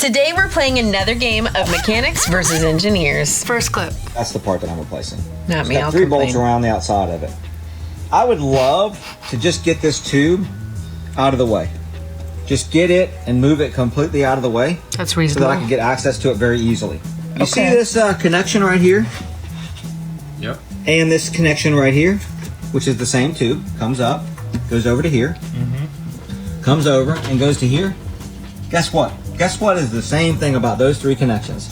Today we're playing another game of mechanics versus engineers. First clip. That's the part that I'm replacing. Not me, Got I'll 3 complain. bolts around the outside of it. I would love to just get this tube out of the way. Just get it and move it completely out of the way. That's So reasonable. that I can get access to it very easily. You see Okay. this connection right here? Yep. And this connection right here, which is the same tube, comes up, goes over to here, comes over and goes to here. Guess what? Guess what is the same thing about those 3 connections?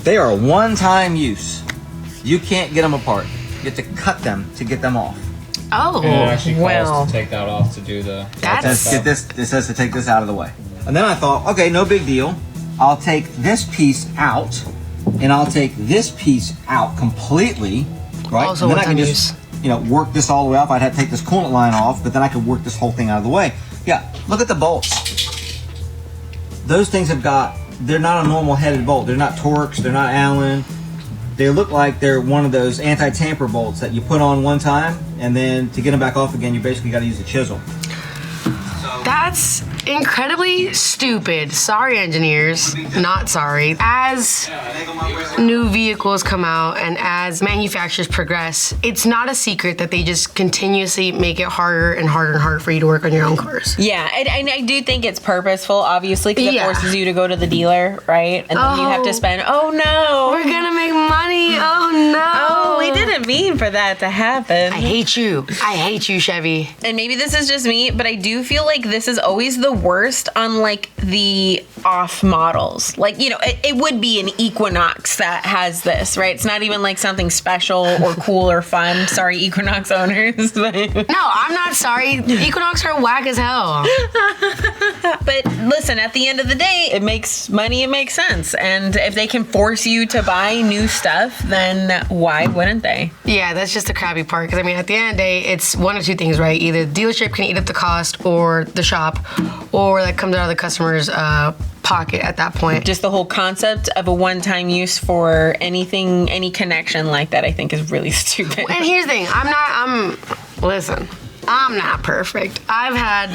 They are one-time use. You can't get them apart. You have to cut them to get them off. Oh, It actually calls well. to take that off to do the... That's- Get this. It says to take this out of the way. And then I thought, okay, no big deal. I'll take this piece out, and I'll take this piece out completely, right? Also and then I one-time can just, work this all the way off. I'd have to take this coolant line off, but then I could work this whole thing out of the way. Yeah, look at the bolts. Those things they're not a normal headed bolt. They're not Torx, they're not Allen. They look like they're one of those anti-tamper bolts that you put on one time, and then to get them back off again, you basically got to use a chisel. That's incredibly stupid. Sorry, engineers. Not sorry. As new vehicles come out and as manufacturers progress, it's not a secret that they just continuously make it harder and harder and harder for you to work on your own cars. Yeah, and I do think it's purposeful, obviously, because Yeah. it forces you to go to the dealer, right? And then you have to spend, oh no. We're gonna make money. Oh no. Oh, we didn't mean for that to happen. I hate you. I hate you, Chevy. And maybe this is just me, but I do feel like this is always the worst on like the off models. Like, it would be an Equinox that has this, right? It's not even like something special or cool or fun. Sorry, Equinox owners. But No, I'm not sorry. Equinox are whack as hell. listen, at the end of the day, it makes money, it makes sense. And if they can force you to buy new stuff, then why wouldn't they? Yeah, that's just the crappy part. Because, at the end of the day, it's one of 2 things, right? Either the dealership can eat up the cost or the shop, or that comes out of the customer's pocket at that point. Just the whole concept of a one-time use for anything, any connection like that, I think is really stupid. And here's the thing, listen, I'm not perfect. I've had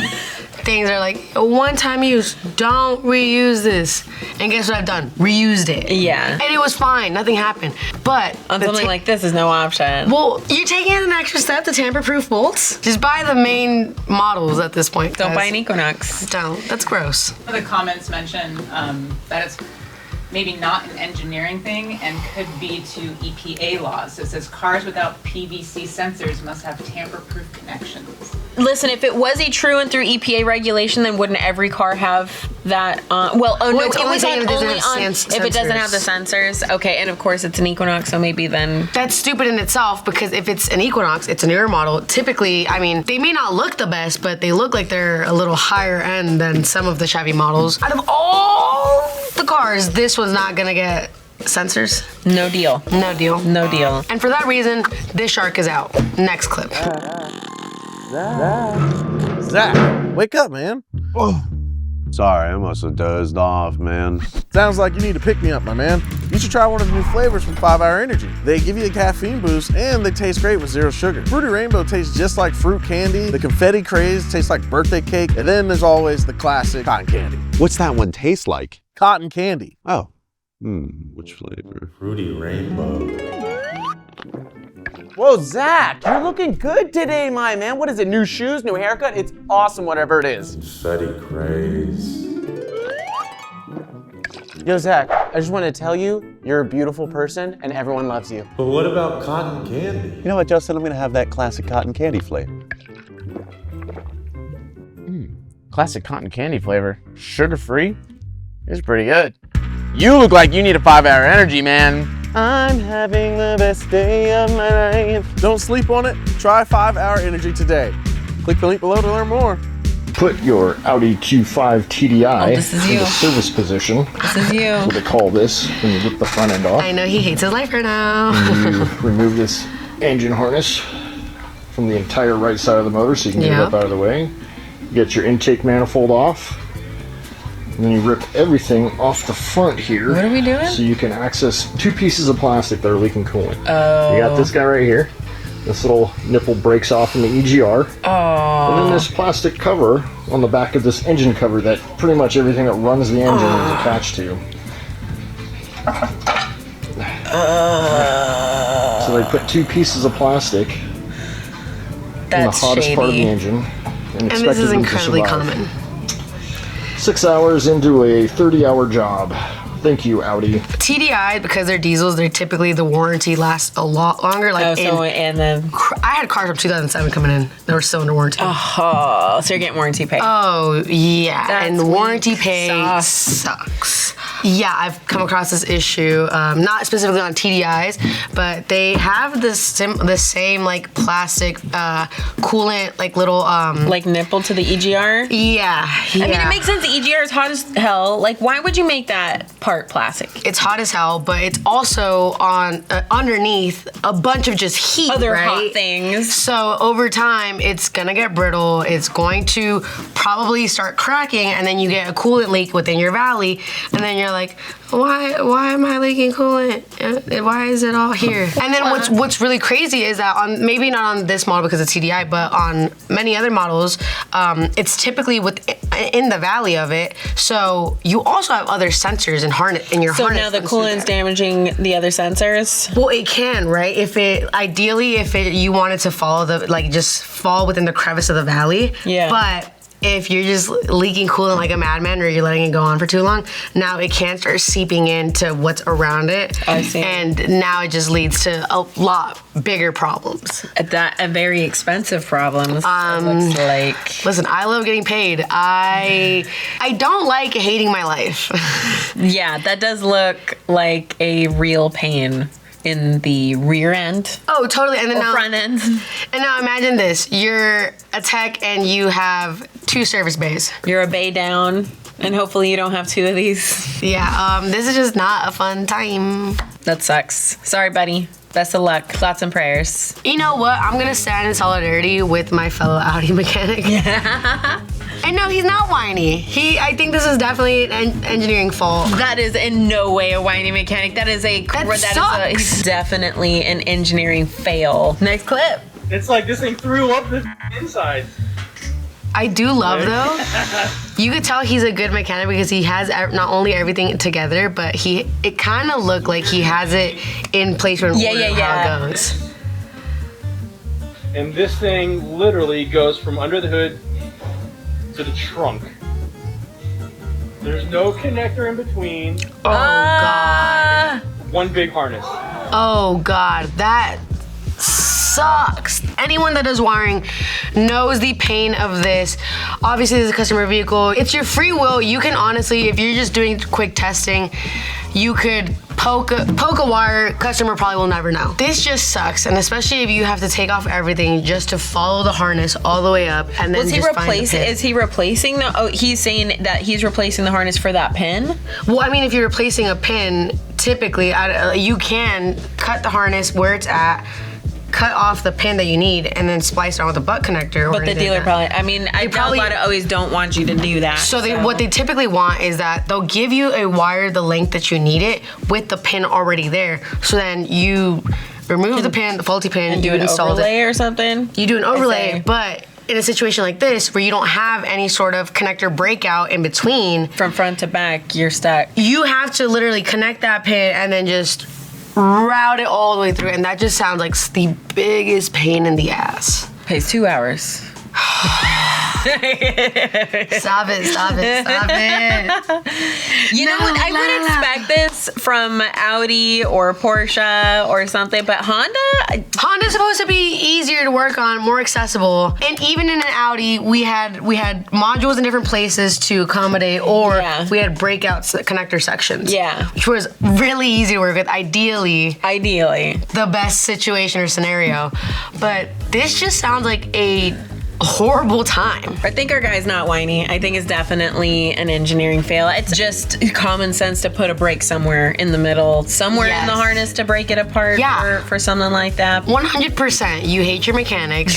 things that are like, a one-time use, don't reuse this. And guess what I've done? Reused it. Yeah. And it was fine, nothing happened. But On something like this is no option. well, you're taking an extra step to tamper-proof bolts. Just buy the main models at this point. Don't buy guys. an Equinox. Don't. That's gross. Some of the comments mention that it's maybe not an engineering thing and could be to EPA laws. So it says cars without PVC sensors must have tamper-proof connections. Listen, if it was a true and through EPA regulation, then wouldn't every car have that on? Well, oh no, it's only saying if it doesn't have if it doesn't sensors. have the sensors. Okay, and of course it's an Equinox, so maybe then. That's stupid in itself because if it's an Equinox, it's a newer model. Typically, they may not look the best, but they look like they're a little higher end than some of the Chevy models. Out of all the cars, this one's not gonna get sensors. No deal. No deal. No deal. And for that reason, this shark is out. Next clip. Zach, wake up, man. Oh, sorry, I must have dozed off, man. Sounds like you need to pick me up, my man. You should try one of the new flavors from 5 Hour Energy. They give you a caffeine boost and they taste great with 0 sugar. Fruity Rainbow tastes just like fruit candy. The Confetti Craze tastes like birthday cake. And then there's always the classic cotton candy. What's that one taste like? Cotton candy. Oh, which flavor? Fruity Rainbow. Whoa, Zach, you're looking good today, my man. What is it, new shoes, new haircut? It's awesome, whatever it is. Confetti Craze. Yo, Zach, I just want to tell you, you're a beautiful person and everyone loves you. But what about cotton candy? You know what, Justin? I'm gonna have that classic cotton candy flavor. Classic cotton candy flavor, sugar-free. It's pretty good. You look like you need a 5 Hour Energy, man. I'm having the best day of my life. Don't sleep on it. Try 5 Hour Energy today. Click the link below to learn more. Put your Audi Q5 TDI this is you. in the service position. This is you. That's what they call this when you rip the front end off. I know he hates his life right now. You remove this engine harness from the entire right side of the motor so you can get it up out of the way. Get your intake manifold off. And then you rip everything off the front here. What are we doing? So you can access 2 pieces of plastic that are leaking coolant. Oh. You got this guy right here. This little nipple breaks off in the EGR. Oh. And then this plastic cover on the back of this engine cover that pretty much everything that runs the engine is attached to. So they put 2 pieces of plastic in the hottest part of the engine. And this is incredibly common. 6 hours into a 30-hour job. Thank you, Audi. TDI, because they're diesels, they're typically, the warranty lasts a lot longer. Like and then I had cars from 2007 coming in. They were still under warranty. so you're getting warranty pay. Oh, yeah. That's and the warranty weak pay sucks. Yeah, I've come across this issue, not specifically on TDIs, but they have the same like plastic coolant, like little like nipple to the EGR. Yeah. I mean, it makes sense. The EGR is hot as hell. Like, why would you make that part plastic? It's hot as hell, but it's also on underneath a bunch of just heat, Other right? hot things. So over time, it's gonna get brittle. It's going to probably start cracking, and then you get a coolant leak within your valley, and then you're like, why am I leaking coolant? Why is it all here? And then what's really crazy is that on, maybe not on this model because it's TDI, but on many other models, it's typically in the valley of it. So you also have other sensors in your harness. So now the coolant's damaging the other sensors? Well, it can, right? Ideally, you wanted to just fall within the crevice of the valley. Yeah. But if you're just leaking coolant like a madman, or you're letting it go on for too long, now it can start seeping into what's around it. I see. And now it just leads to a lot bigger problems. A very expensive problems. It looks like. Listen, I love getting paid. I don't like hating my life. Yeah, that does look like a real pain in the rear end. Oh, totally. And then now, front end. And now imagine this. You're a tech and you have 2 service bays. You're a bay down, and hopefully you don't have 2 of these. Yeah, this is just not a fun time. That sucks. Sorry, buddy. Best of luck. Thoughts and prayers. You know what? I'm gonna stand in solidarity with my fellow Audi mechanic. And no, he's not whiny. I think this is definitely an engineering fault. That is in no way a whiny mechanic. He's definitely an engineering fail. Next clip. It's like this thing threw up the inside. I do love though. You could tell he's a good mechanic because he has not only everything together, but it kind of looked like he has it in place when how it goes. And this thing literally goes from under the hood to the trunk. There's no connector in between. Oh God. One big harness. Oh God, that sucks. Anyone that does wiring knows the pain of this. Obviously, this is a customer vehicle. It's your free will. You can honestly, if you're just doing quick testing, you could poke a wire. Customer probably will never know. This just sucks, and especially if you have to take off everything just to follow the harness all the way up, and then Is he replacing the? Oh, he's saying that he's replacing the harness for that pin. Well, I mean, if you're replacing a pin, typically you can cut the harness where it's at, cut off the pin that you need, and then splice it on with a butt connector. But the dealer probably, I probably always don't want you to do that. So what they typically want is that they'll give you a wire the length that you need it with the pin already there. So then you remove the pin, the faulty pin, and do an overlay or something. You do an overlay, but in a situation like this where you don't have any sort of connector breakout in between, from front to back, you're stuck. You have to literally connect that pin and then just route it all the way through, and that just sounds like the biggest pain in the ass. Pays 2 hours. Stop it. You know what? I would expect this from Audi or Porsche or something, but Honda's supposed to be easier to work on, more accessible. And even in an Audi, we had modules in different places to accommodate, or we had breakout connector sections. Yeah. Which was really easy to work with, ideally. The best situation or scenario. But this just sounds like a horrible time. I think our guy's not whiny. I think it's definitely an engineering fail. It's just common sense to put a brake somewhere in the middle, somewhere in the harness to break it apart for something like that. 100%. You hate your mechanics.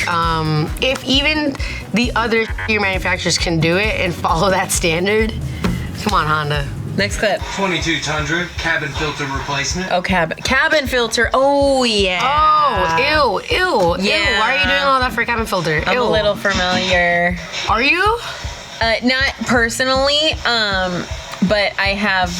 If even the other manufacturers can do it and follow that standard, come on, Honda. Next clip. 22 Tundra cabin filter replacement. Oh, cabin filter. Oh, yeah. Oh, ew. Yeah. Why are you doing all that for a cabin filter? I'm a little familiar. Are you? Not personally, but I have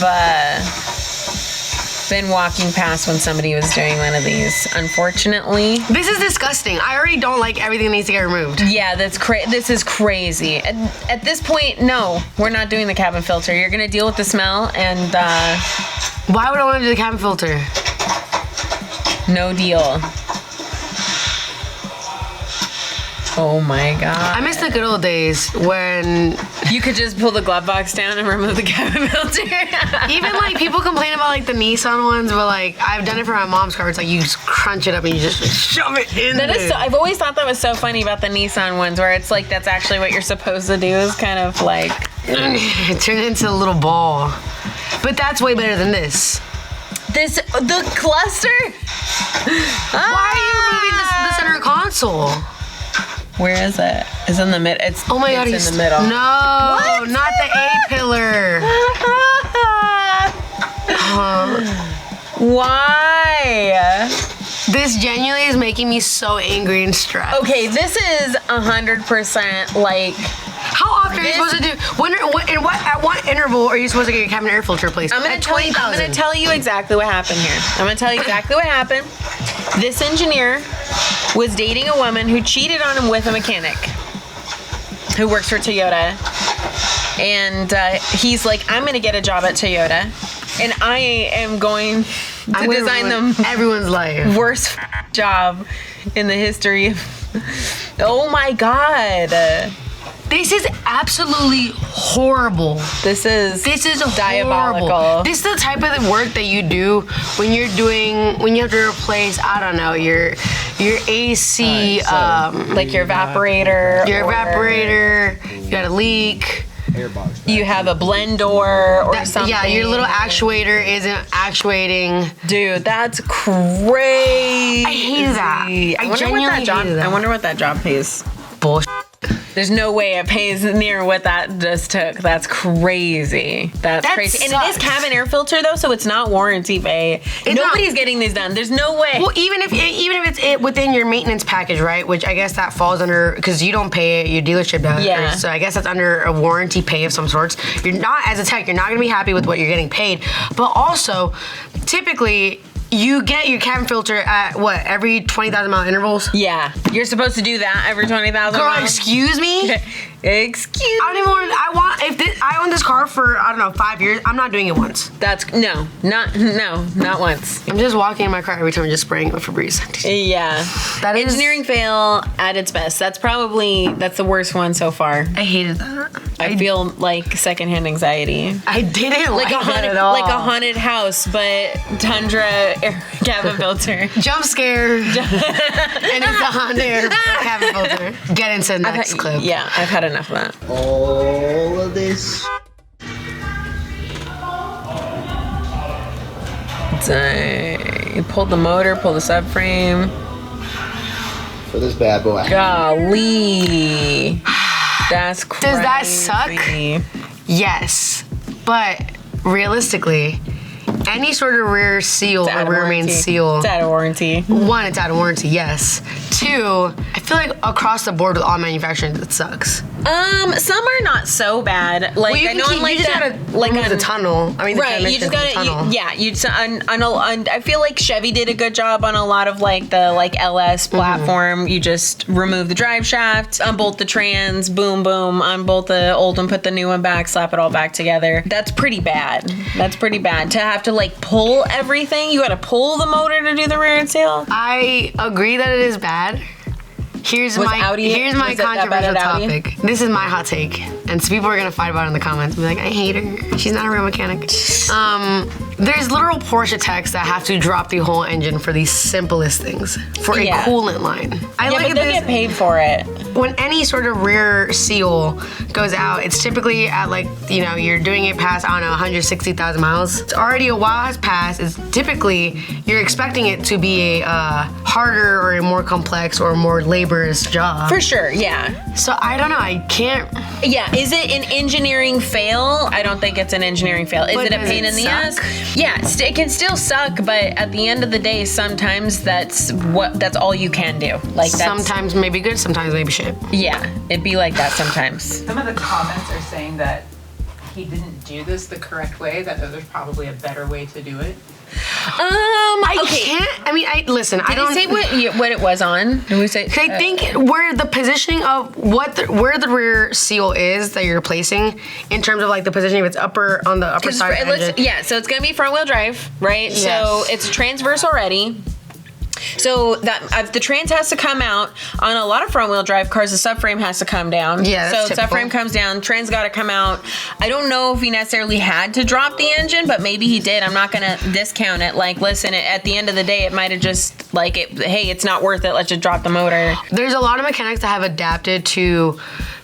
been walking past when somebody was doing one of these, unfortunately. This is disgusting. I already don't like everything that needs to get removed. Yeah, this is crazy. At this point, no, we're not doing the cabin filter. You're gonna deal with the smell, and why would I want to do the cabin filter? No deal. Oh my god. I miss the good old days when you could just pull the glove box down and remove the cabin filter. Even like people complain about like the Nissan ones, but like I've done it for my mom's car. It's like you just crunch it up and you just shove it in That there. is so, I've always thought that was so funny about the Nissan ones, where it's like that's actually what you're supposed to do, is kind of like it turned into a little ball. But that's way better than this. The cluster? Why are you moving the center console? Where is it? It's in the mid. It's oh my god, it's in the middle. No, what? Not the A-pillar. Why? This genuinely is making me so angry and stressed. Okay, this is 100% like. How often are you supposed to do? At what interval are you supposed to get your cabin air filter replaced? I'm gonna tell you exactly what happened here. I'm gonna tell you exactly what happened. This engineer was dating a woman who cheated on him with a mechanic who works for Toyota, and he's like, I'm gonna get a job at Toyota, and I am going to design them everyone's life worst job in the history of. Oh my god. This is absolutely horrible. This is diabolical. Horrible. This is the type of work that you do when you have to replace, I don't know, your AC, like your evaporator. You got a leak. You have a blend door or something. Yeah, your little actuator isn't actuating. Dude, that's crazy. I hate that. I wonder what that job pays. Bullshit. There's no way it pays near what that just took. That's crazy. That's crazy. Sucks. And it is cabin air filter though, so it's not warranty pay. Nobody's getting these done. There's no way. Well, even if it's within your maintenance package, right? Which I guess that falls under, because you don't pay it, your dealership does. Yeah. So I guess that's under a warranty pay of some sorts. You're not, as a tech, you're not going to be happy with what you're getting paid. But also, typically, you get your cabin filter at what, every 20,000 mile intervals? Yeah, you're supposed to do that every 20,000 Girl, miles. excuse me? Excuse I don't even want. I own this car for, I don't know, 5 years. I'm not doing it once. That's not once. I'm just walking in my car every time and just spraying with Febreze. Yeah. That is engineering fail at its best. That's the worst one so far. I hated that. I feel like secondhand anxiety. I didn't like that at all. Like a haunted house, but Tundra cabin filter. Jump scare. And it's a Honda air cabin filter. Get into the next clip. Yeah, I've had enough of that. All of this. You pulled the motor, pulled the subframe. For this bad boy. Golly. That's crazy. Does that suck? Yes. But realistically, any sort of rear seal or rear main seal. It's out of warranty. One, it's out of warranty, yes. Two, I feel like across the board with all manufacturers, it sucks. Some are not so bad. Like, well, I know you just gotta remove the tunnel. I mean, the right, you just gotta, tunnel. I feel like Chevy did a good job on a lot of like the LS platform. You just remove the drive shaft, unbolt the trans, boom, boom, unbolt the old one, put the new one back, slap it all back together. That's pretty bad. That's pretty bad. To have to like pull everything, you gotta pull the motor to do the rear end seal. I agree that it is bad. Here's my controversial topic. This is my hot take, and so people are gonna fight about it in the comments. Be like, I hate her. She's not a real mechanic. There's literal Porsche techs that have to drop the whole engine for the simplest things, for a coolant line. But they get paid for it. when any sort of rear seal goes out, it's typically at like, you know, you're doing it past, I don't know, 160,000 miles. It's already a while has passed. It's typically, you're expecting it to be a harder or a more complex or more laborious job. For sure, yeah. So I don't know, I can't. Yeah, is it an engineering fail? I don't think it's an engineering fail. Is it a pain in the ass? Yeah, it can still suck, but at the end of the day, sometimes that's all you can do. Like sometimes maybe good, sometimes maybe shit. Yeah, it'd be like that sometimes. Some of the comments are saying that he didn't do this the correct way, that there's probably a better way to do it. Listen, I don't say what it was on. Did we say? I think where the positioning of where the rear seal is that you're placing in terms of like the positioning, if it's on the upper side of the engine. Yeah, so it's gonna be front wheel drive, right? Yes. So it's transverse already. So that the trans has to come out. On a lot of front wheel drive cars, the subframe has to come down. Yeah, that's so typical. Subframe comes down, trans got to come out. I don't know if he necessarily had to drop the engine, but maybe he did. I'm not gonna discount it. Like, listen, at the end of the day, it might have just like hey, it's not worth it. Let's just drop the motor. There's a lot of mechanics that have adapted to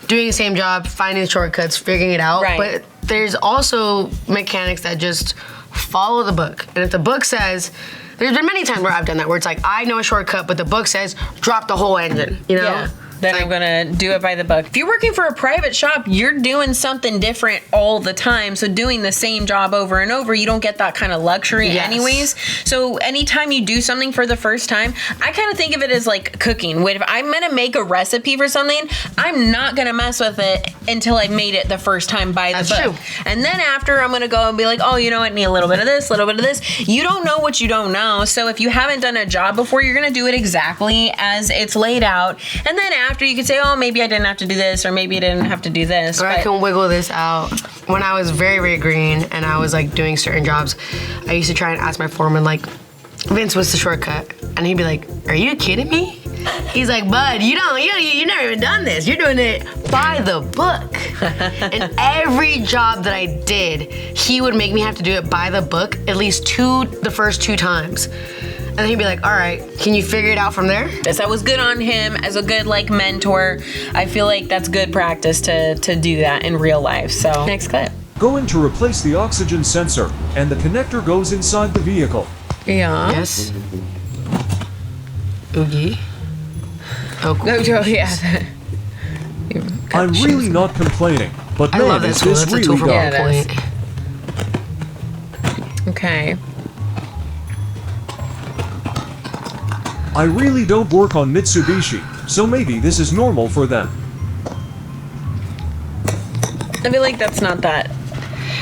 doing the same job, finding shortcuts, figuring it out. Right. But there's also mechanics that just follow the book. And if the book says, there's been many times where I've done that, where it's like, I know a shortcut, but the book says, drop the whole engine, you know? Yeah. Then I'm gonna do it by the book. If you're working for a private shop, you're doing something different all the time. So doing the same job over and over, you don't get that kind of luxury anyways. So anytime you do something for the first time, I kind of think of it as like cooking. If I'm gonna make a recipe for something, I'm not gonna mess with it until I've made it the first time by the book. True. And then after, I'm gonna go and be like, oh, you know what, need a little bit of this, a little bit of this. You don't know what you don't know. So if you haven't done a job before, you're gonna do it exactly as it's laid out. And then after, you could say, oh, maybe I didn't have to do this, or maybe I didn't have to do this. Or I can wiggle this out. When I was very, very green and I was like doing certain jobs, I used to try and ask my foreman, like, Vince, what's the shortcut? And he'd be like, are you kidding me? He's like, bud, you never even done this. You're doing it by the book. And every job that I did, he would make me have to do it by the book at least the first two times. And then he'd be like, all right, can you figure it out from there? Yes, I was good on him as a good like mentor. I feel like that's good practice to do that in real life. So next clip. Going to replace the oxygen sensor, and the connector goes inside the vehicle. Yeah. Yes. Oogie. Oh, cool. Yeah. I'm really not complaining, but I man, love is this this one. That's a really tool dark. from Yeah, it point. Okay. I really don't work on Mitsubishi, so maybe this is normal for them. I feel like that's not that.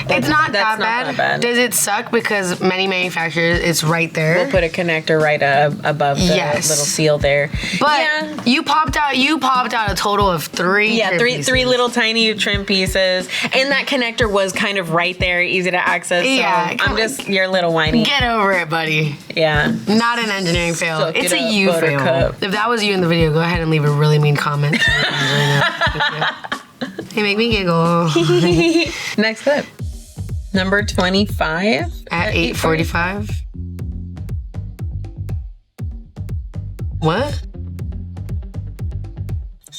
It's not that that bad. bad. Does it suck? Because many manufacturers, it's right there. We'll put a connector right above the little seal there. But yeah. you popped out a total of three. Yeah, trim pieces. three little tiny trim pieces, and that connector was kind of right there, easy to access. So Yeah, I'm just you're a little whiny. Get over it, buddy. Yeah, Not an engineering fail. Suck It's it a up, you fail. buttercup. If that was you in the video, go ahead and leave a really mean comment. They make me giggle. Next clip. Number 25 At 8:45. What?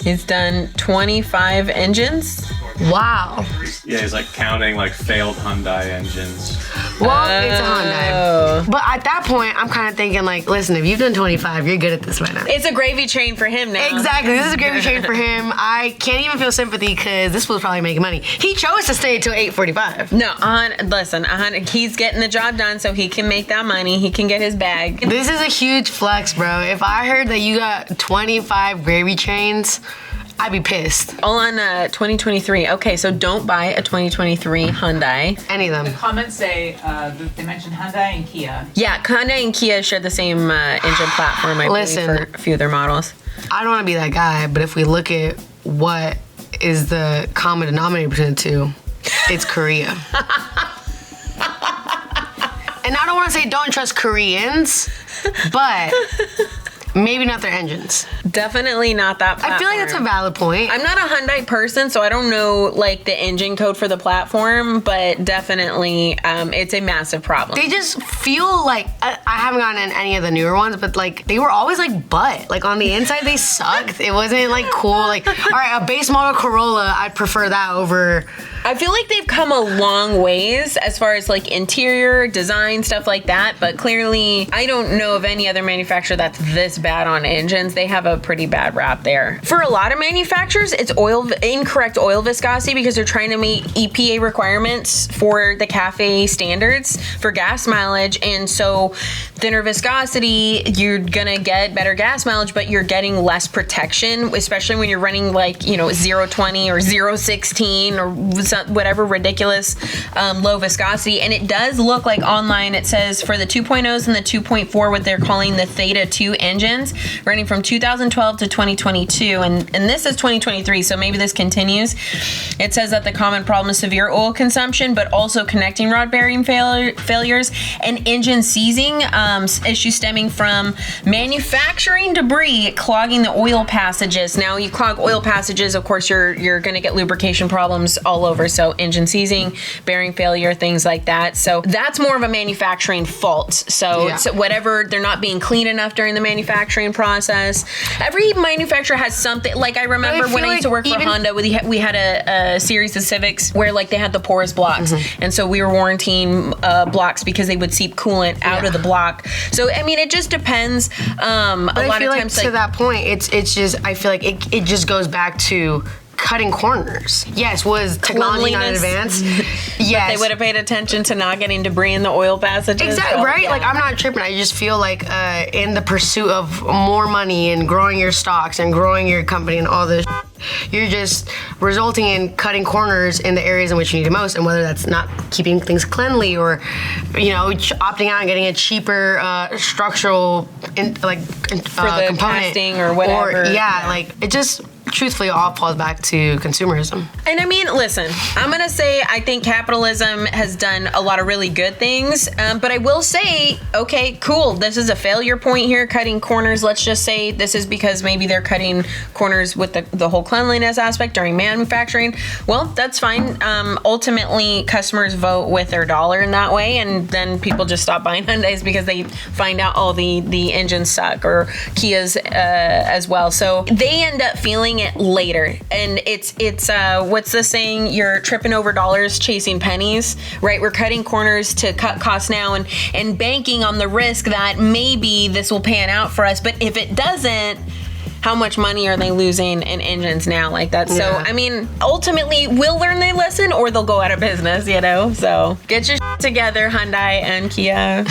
He's done 25 engines. Wow. Yeah, he's like counting like failed Hyundai engines. Well, it's a Hyundai. But at that point, I'm kind of thinking like, listen, if you've done 25, you're good at this by now. It's a gravy train for him now. Exactly. This is a gravy train for him. I can't even feel sympathy because this was probably making money. He chose to stay until 8:45. No, listen, he's getting the job done so he can make that money. He can get his bag. This is a huge flex, bro. If I heard that you got 25 gravy trains, I'd be pissed. All on 2023. Okay, so don't buy a 2023 Hyundai. Any of The them. comments say they mentioned Hyundai and Kia. Yeah, Hyundai and Kia share the same engine platform, I believe, for a few of their models. I don't want to be that guy, but if we look at what is the common denominator between the two, it's Korea. And I don't want to say don't trust Koreans, but maybe not their engines. Definitely not that platform. I feel like that's a valid point. I'm not a Hyundai person, so I don't know like the engine code for the platform, but definitely it's a massive problem. They just feel like, I haven't gotten in any of the newer ones, but like they were always like butt. Like on the inside they sucked. It wasn't like cool. Like, all right, a base model Corolla, I'd prefer that over. I feel like they've come a long ways as far as like interior design, stuff like that, but clearly I don't know of any other manufacturer that's this bad on engines. They have a pretty bad rap there. For a lot of manufacturers, it's incorrect oil viscosity because they're trying to meet EPA requirements for the CAFE standards for gas mileage, and so thinner viscosity, you're gonna get better gas mileage, but you're getting less protection, especially when you're running like, you know, 0.20 or 0.16 or whatever ridiculous low viscosity. And it does look like online it says for the 2.0s and the 2.4, what they're calling the Theta 2 engines, running from 2012 to 2022, and this is 2023, so maybe this continues. It says that the common problem is severe oil consumption, but also connecting rod bearing failures and engine seizing, issues stemming from manufacturing debris clogging the oil passages. Now, you clog oil passages, of course, you're going to get lubrication problems all over. So engine seizing, bearing failure, things like that. So that's more of a manufacturing fault. So whatever, they're not being clean enough during the manufacturing process. Every manufacturer has something. Like I remember when I used to work for Honda, we had a series of Civics where like they had the porous blocks, and so we were warranting blocks because they would seep coolant out of the block. So I mean, it just depends. A lot of times, to that point, it's just, I feel like it just goes back to cutting corners. Yes, was technology not advanced? Yes. They would have paid attention to not getting debris in the oil passages. Exactly, right? Yeah. Like, I'm not tripping. I just feel like in the pursuit of more money and growing your stocks and growing your company and all this, you're just resulting in cutting corners in the areas in which you need it most, and whether that's not keeping things cleanly or, you know, opting out and getting a cheaper structural for the component casting or whatever. Like it just truthfully all falls back to consumerism. And I mean, listen, I'm gonna say I think capitalism has done a lot of really good things, but I will say, okay, cool, this is a failure point here, cutting corners. Let's just say this is because maybe they're cutting corners with the whole cleanliness aspect during manufacturing. Well, that's fine. Ultimately, customers vote with their dollar in that way, and then people just stop buying Hyundais because they find out, oh, the engines suck, or Kias as well. So they end up feeling it later, and it's what's the saying? You're tripping over dollars chasing pennies, right? We're cutting corners to cut costs now and banking on the risk that maybe this will pan out for us, but if it doesn't, how much money are they losing in engines now like that? So, I mean, ultimately, we'll learn their lesson or they'll go out of business, you know? So, get your shit together, Hyundai and Kia.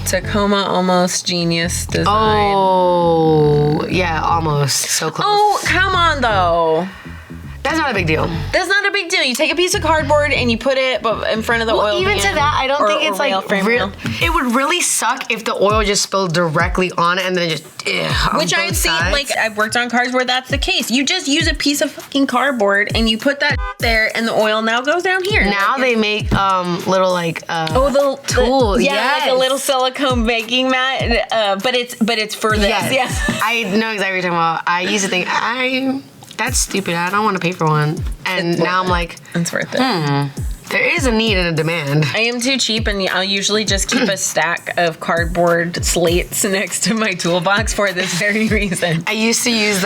Tacoma, almost genius design. Oh, yeah, almost. So close. Oh, come on, though. That's not a big deal. That's not a big deal. You take a piece of cardboard and you put it in front of the oil even pan, to that, I don't think it's like it would really suck if the oil just spilled directly on it and then just which I've seen, like I've worked on cars where that's the case. You just use a piece of fucking cardboard and you put that there, and the oil now goes down here. Now they make little like the tools. Like a little silicone baking mat, but it's for this. Yes. Yeah, I know exactly what you're talking about. I used to think that's stupid. I don't want to pay for one. And now I'm like, it's worth it. There is a need and a demand. I am too cheap, and I'll usually just keep a stack of cardboard slates next to my toolbox for this very reason. I used to use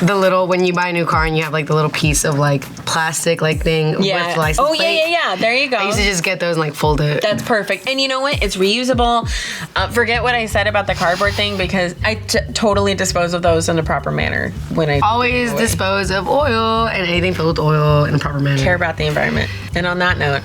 the little, when you buy a new car and you have like the little piece of like plastic like thing with the license plate. Yeah. There you go. I used to just get those and like fold it. That's perfect. And you know what? It's reusable. Forget what I said about the cardboard thing, because I totally dispose of those in a proper manner when I always dispose of oil and anything filled with oil in a proper manner. Care about the environment. And on that note,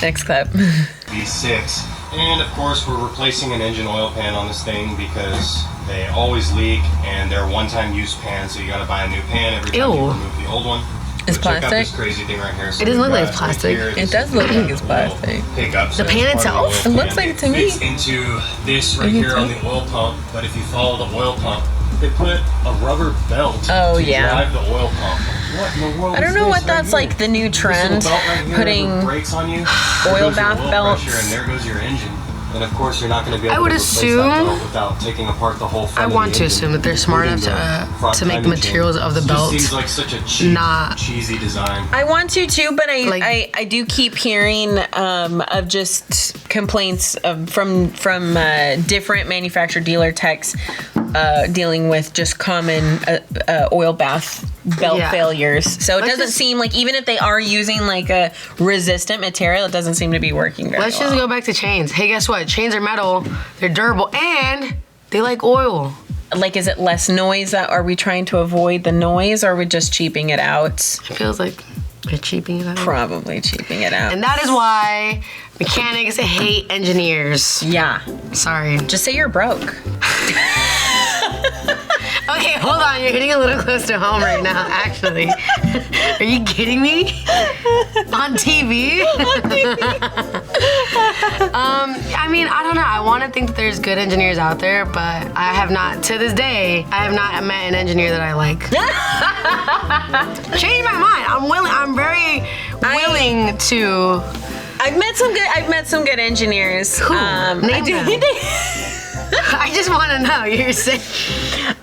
next clip. V6. And of course we're replacing an engine oil pan on this thing because they always leak and they're one-time use pans, so you gotta buy a new pan every time you remove the old one. It's plastic? Check out this crazy thing right here. So it doesn't look like it's plastic. It does look like it's plastic. The pan itself? It looks like it to me. It's into this right here on the oil pump, but if you follow the oil pump, they put a rubber belt to drive the oil pump. What in the world I don't know what that's like the new trend, putting brakes on you, oil bath belts. Pressure, and there goes your engine. And of course, you're not going to be able I would to replace assume- that belt without taking apart the whole front I of the want to engine, assume that they're smart enough to make the materials of the belt It seems like such a cheap, not cheesy design. I want to too, but I do keep hearing of just complaints from different manufacturer dealer techs dealing with just common oil bath belt failures. So it doesn't seem like, even if they are using like a resistant material, it doesn't seem to be working very Let's well. just go back to chains. Hey, guess what? Chains are metal, they're durable, and they like oil. Like, is it less noise? Are we trying to avoid the noise, or are we just cheaping it out? It feels like they're cheaping it out. Probably cheaping it out. And that is why mechanics hate engineers. Yeah. Sorry. Just say you're broke. Okay, hold on. You're hitting a little close to home right now, actually. Are you kidding me? On TV? I mean, I don't know. I want to think that there's good engineers out there, but I have not, to this day, I have not met an engineer that I like. Change my mind. I'm very willing to. I've met some good engineers. Who? Name them. I just want to know. You're saying.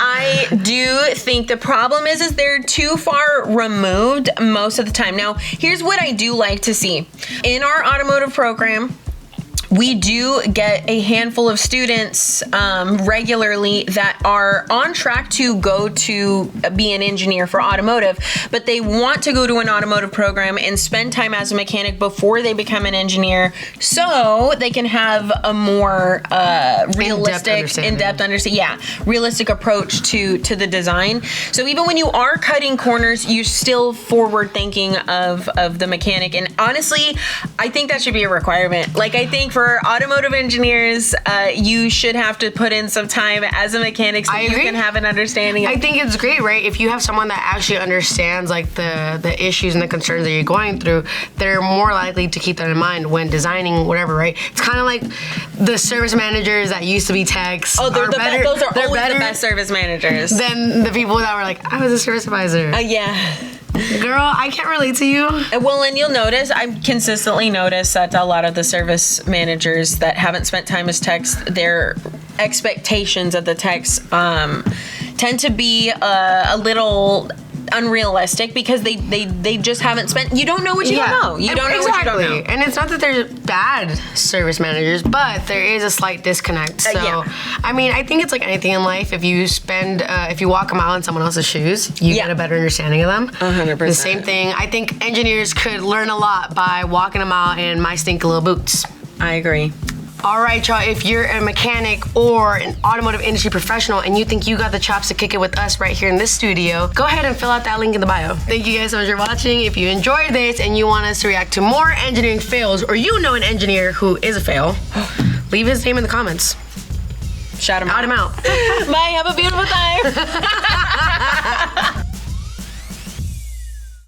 I do think the problem is they're too far removed most of the time. Now, here's what I do like to see. In our automotive program, we do get a handful of students regularly that are on track to go to be an engineer for automotive, but they want to go to an automotive program and spend time as a mechanic before they become an engineer, so they can have a more realistic, in-depth understanding. Yeah, realistic approach to the design. So even when you are cutting corners, you're still forward thinking of the mechanic. And honestly, I think that should be a requirement. Like, I think for automotive engineers, you should have to put in some time as a mechanic so you can have an understanding of. I think it's great, right? If you have someone that actually understands like the issues and the concerns that you're going through, they're more likely to keep that in mind when designing whatever, right? It's kind of like the service managers that used to be techs. Oh, they're better. Those are always better the best service managers. than the people that were like, I was a service advisor. Yeah. Girl, I can't relate to you. Well, and you'll notice, I've consistently noticed that a lot of the service managers that haven't spent time as techs, their expectations of the techs tend to be a little unrealistic because they just haven't spent. You don't know what you don't know. You don't know what you don't know. And it's not that they're bad service managers, but there is a slight disconnect. So, I mean, I think it's like anything in life. If you if you walk a mile in someone else's shoes, you get a better understanding of them. 100%. The same thing. I think engineers could learn a lot by walking a mile in my stinky little boots. I agree. All right, y'all, if you're a mechanic or an automotive industry professional and you think you got the chops to kick it with us right here in this studio, go ahead and fill out that link in the bio. Thank you guys so much for watching. If you enjoyed this and you want us to react to more engineering fails, or you know an engineer who is a fail, leave his name in the comments. Shout him out. Shout him out. Bye, have a beautiful time.